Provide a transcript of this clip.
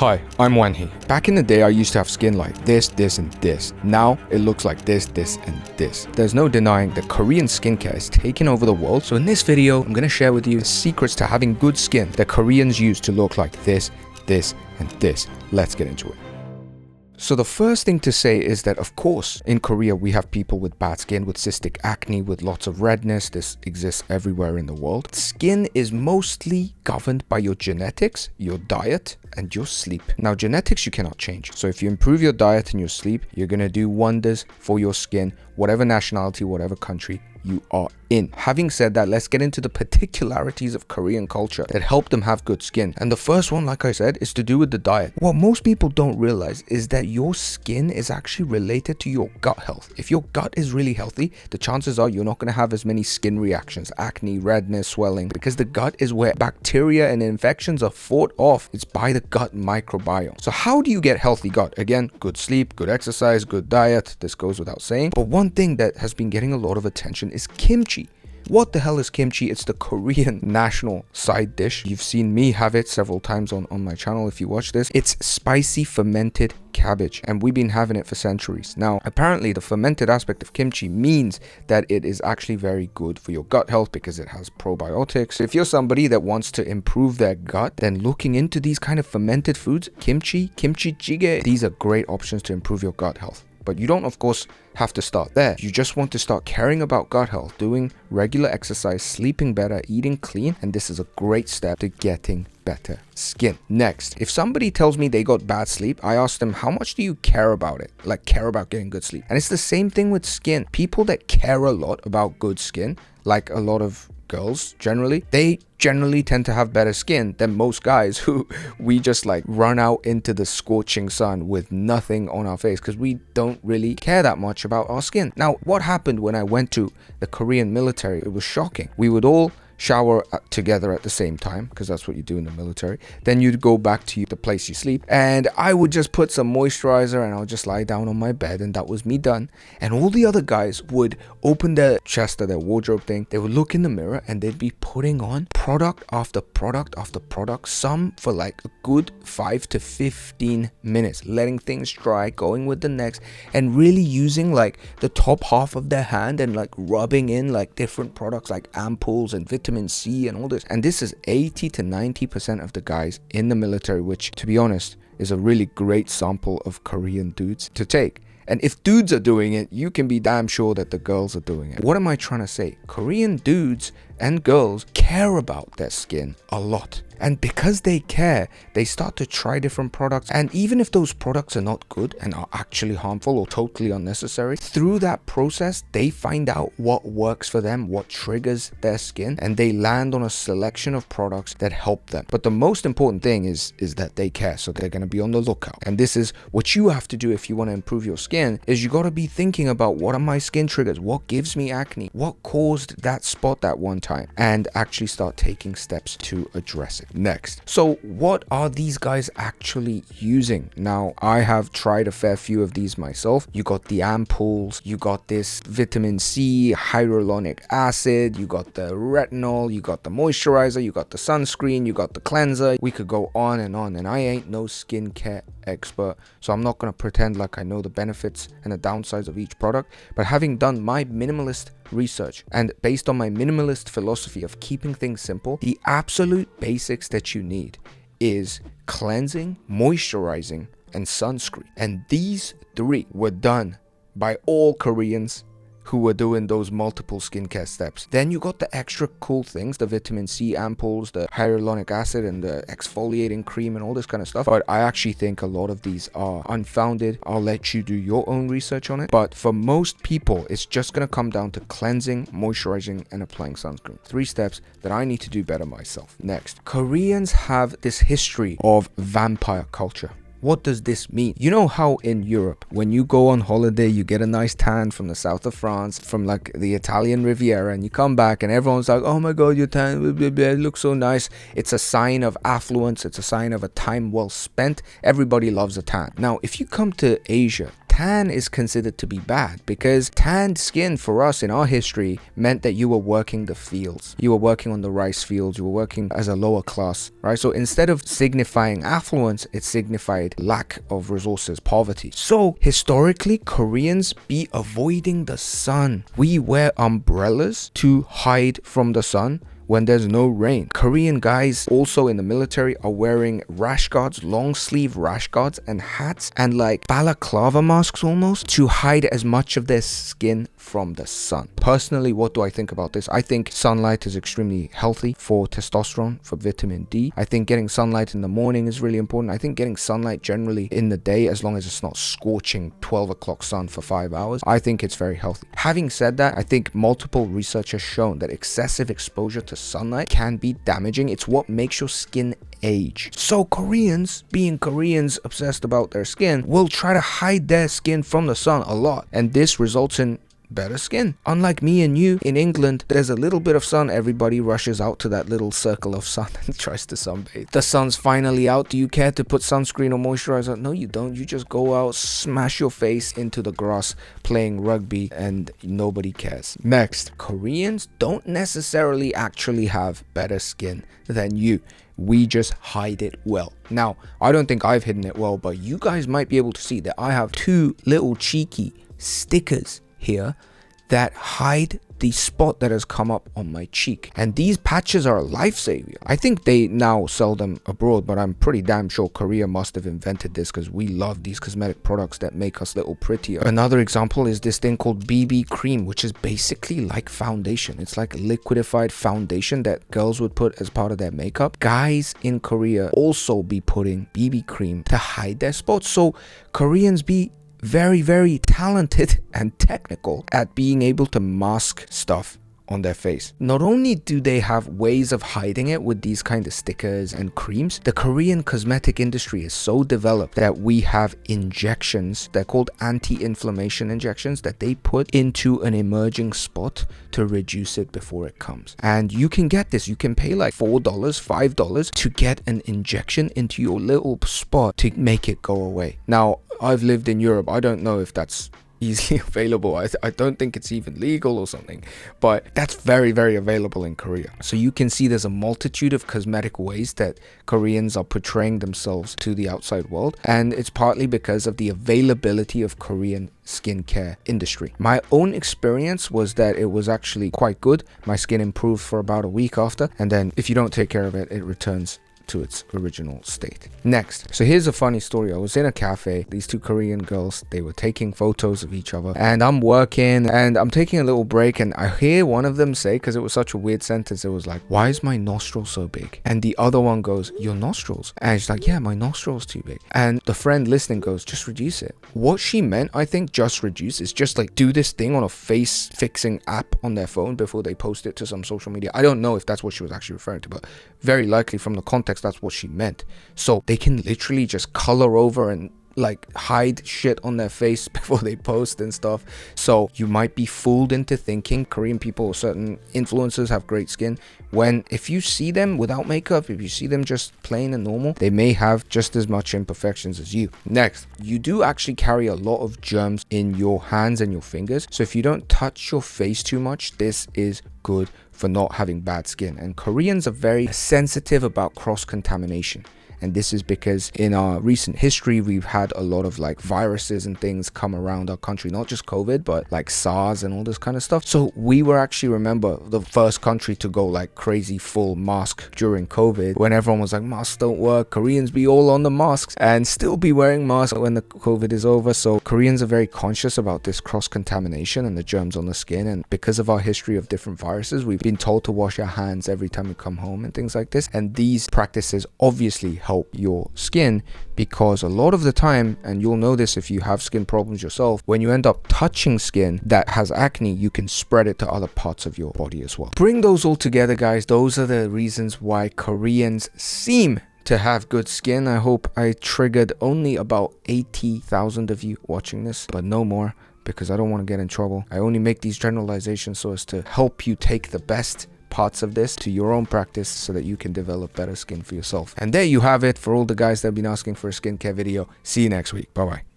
Hi, I'm Wanhee. Back in the day, I used to have skin like this, and this. Now, it looks like this, and this. There's no denying that Korean skincare is taking over the world. So in this video, I'm going to share with you the secrets to having good skin that Koreans use to look like this, and this. Let's get into it. So the first thing to say is that, of course, in Korea, we have people with bad skin, with cystic acne, with lots of redness. This exists everywhere in the world. Skin is mostly governed by your genetics, your diet, and your sleep. Now, genetics you cannot change. So if you improve your diet and your sleep, you're going to do wonders for your skin, whatever nationality, whatever country you are in. Having said that, let's get into the particularities of Korean culture that help them have good skin. And the first one, like I said, is to do with the diet. What most people don't realize is that your skin is actually related to your gut health. If your gut is really healthy, the chances are you're not going to have as many skin reactions, acne, redness, swelling, because the gut is where bacteria and infections are fought off. It's by the gut microbiome. So how do you get healthy gut? Again, good sleep, good exercise, good diet. This goes without saying. But one thing that has been getting a lot of attention is kimchi. What the hell is kimchi? It's the Korean national side dish. You've seen me have it several times on my channel if you watch this. It's spicy fermented cabbage, and we've been having it for centuries. Now, apparently the fermented aspect of kimchi means that it is actually very good for your gut health because it has probiotics. If you're somebody that wants to improve their gut, then looking into these kind of fermented foods, kimchi jjigae, these are great options to improve your gut health. But you don't, of course, have to start there. You just want to start caring about gut health, doing regular exercise, sleeping better, eating clean, and this is a great step to getting better skin. Next, if somebody tells me they got bad sleep, I ask them, how much do you care about it? Like, care about getting good sleep? And it's the same thing with skin. People that care a lot about good skin, like a lot of girls generally, they generally tend to have better skin than most guys who we just like run out into the scorching sun with nothing on our face because we don't really care that much about our skin. Now, what happened when I went to the Korean military? It was shocking. We would all shower together at the same time because that's what you do in the military. Then you'd go back to the place you sleep, and I would just put some moisturizer and I'll just lie down on my bed, and that was me done. And all the other guys would open their chest or their wardrobe thing, they would look in the mirror and they'd be putting on product after product after product, some for like a good 5 to 15 minutes, letting things dry, going with the next, and really using like the top half of their hand and like rubbing in like different products like ampoules and vitamin C and all this. And this is 80 to 90% of the guys in the military, which, to be honest, is a really great sample of Korean dudes to take. And if dudes are doing it, you can be damn sure that the girls are doing it. What am I trying to say? Korean dudes and girls care about their skin a lot. And because they care, they start to try different products. And even if those products are not good and are actually harmful or totally unnecessary, through that process, they find out what works for them, what triggers their skin, and they land on a selection of products that help them. But the most important thing is that they care, so they're going to be on the lookout. And this is what you have to do if you want to improve your skin, is you got to be thinking about, what are my skin triggers? What gives me acne? What caused that spot that one time? And actually start taking steps to address it. Next, so what are these guys actually using? Now, I have tried a fair few of these myself. You got the ampoules, you got this vitamin C, hyaluronic acid, you got the retinol, you got the moisturizer, you got the sunscreen, you got the cleanser. We could go on, and I ain't no skincare expert, so I'm not going to pretend like I know the benefits and the downsides of each product. But having done my minimalist research and based on my minimalist philosophy of keeping things simple, the absolute basics that you need is cleansing, moisturizing, and sunscreen. And these three were done by all Koreans who were doing those multiple skincare steps. Then you got the extra cool things, the vitamin C ampoules, the hyaluronic acid, and the exfoliating cream and all this kind of stuff. But I actually think a lot of these are unfounded. I'll let you do your own research on it. But for most people, it's just going to come down to cleansing, moisturizing, and applying sunscreen. 3 steps that I need to do better myself. Next, Koreans have this history of vampire culture. What does this mean? You know how in Europe, when you go on holiday, you get a nice tan from the south of France, from like the Italian Riviera, and you come back and everyone's like, oh my God, your tan, blah, blah, blah, it looks so nice. It's a sign of affluence. It's a sign of a time well spent. Everybody loves a tan. Now, if you come to Asia, tan is considered to be bad, because tanned skin for us in our history meant that you were working the fields. You were working on the rice fields. You were working as a lower class, right? So instead of signifying affluence, it signified lack of resources, poverty. So historically, Koreans be avoiding the sun. We wear umbrellas to hide from the sun when there's no rain. Korean guys also in the military are wearing rash guards, long sleeve rash guards and hats and like balaclava masks almost to hide as much of their skin from the sun. Personally, what do I think about this? I think sunlight is extremely healthy for testosterone, for vitamin D. I think getting sunlight in the morning is really important. I think getting sunlight generally in the day, as long as it's not scorching 12 o'clock sun for 5 hours, I think it's very healthy. Having said that, I think multiple research has shown that excessive exposure to sunlight can be damaging. It's what makes your skin age. So Koreans, being Koreans obsessed about their skin, will try to hide their skin from the sun a lot, and this results in better skin. Unlike me and you in England, there's a little bit of sun, everybody rushes out to that little circle of sun and tries to sunbathe. The sun's finally out. Do you care to put sunscreen or moisturizer? No, you don't. You just go out, smash your face into the grass playing rugby, and nobody cares. Next, Koreans don't necessarily actually have better skin than you. We just hide it well. Now, I don't think I've hidden it well, but you guys might be able to see that I have two little cheeky stickers here that hide the spot that has come up on my cheek, and these patches are a lifesaver. I think they now sell them abroad, but I'm pretty damn sure Korea must have invented this, because we love these cosmetic products that make us a little prettier. Another example is this thing called BB cream, which is basically like foundation. It's like liquidified foundation that girls would put as part of their makeup. Guys in Korea also be putting BB cream to hide their spots. So Koreans be very, very talented and technical at being able to mask stuff on their face. Not only do they have ways of hiding it with these kind of stickers and creams, the Korean cosmetic industry is so developed that we have injections. They're called anti-inflammation injections that they put into an emerging spot to reduce it before it comes. And you can get this. You can pay like $4, $5 to get an injection into your little spot to make it go away. Now, I've lived in Europe. I don't know if that's easily available. I don't think it's even legal or something, but that's very, very available in Korea. So you can see there's a multitude of cosmetic ways that Koreans are portraying themselves to the outside world, and it's partly because of the availability of Korean skincare industry. My own experience was that it was actually quite good. My skin improved for about a week after, and then if you don't take care of it, it returns to its original state. Next, so here's a funny story. I was in a cafe. These two Korean girls, they were taking photos of each other, and I'm working and I'm taking a little break, and I hear one of them say, because it was such a weird sentence, it was like, "Why is my nostril so big?" And the other one goes, "Your nostrils?" And she's like, "Yeah, my nostril's too big." And the friend listening goes, "Just reduce it." What she meant, I think, just reduce is just like do this thing on a face fixing app on their phone before they post it to some social media. I don't know if that's what she was actually referring to, but very likely from the context that's what she meant. So they can literally just color over and like hide shit on their face before they post and stuff. So you might be fooled into thinking Korean people or certain influencers have great skin, when if you see them without makeup, if you see them just plain and normal, they may have just as much imperfections as you. Next, you do actually carry a lot of germs in your hands and your fingers. So if you don't touch your face too much, this is good for not having bad skin. And Koreans are very sensitive about cross-contamination. And this is because in our recent history, we've had a lot of like viruses and things come around our country, not just COVID, but like SARS and all this kind of stuff. So we were actually, remember, the first country to go like crazy full mask during COVID, when everyone was like, masks don't work. Koreans be all on the masks and still be wearing masks when the COVID is over. So Koreans are very conscious about this cross-contamination and the germs on the skin. And because of our history of different viruses, we've been told to wash our hands every time we come home and things like this. And these practices obviously help your skin, because a lot of the time, and you'll know this if you have skin problems yourself, when you end up touching skin that has acne, you can spread it to other parts of your body as well. Bring those all together, guys. Those are the reasons why Koreans seem to have good skin. I hope I triggered only about 80,000 of you watching this, but no more, because I don't want to get in trouble. I only make these generalizations so as to help you take the best parts of this to your own practice so that you can develop better skin for yourself. And there you have it for all the guys that have been asking for a skincare video. See you next week. Bye bye.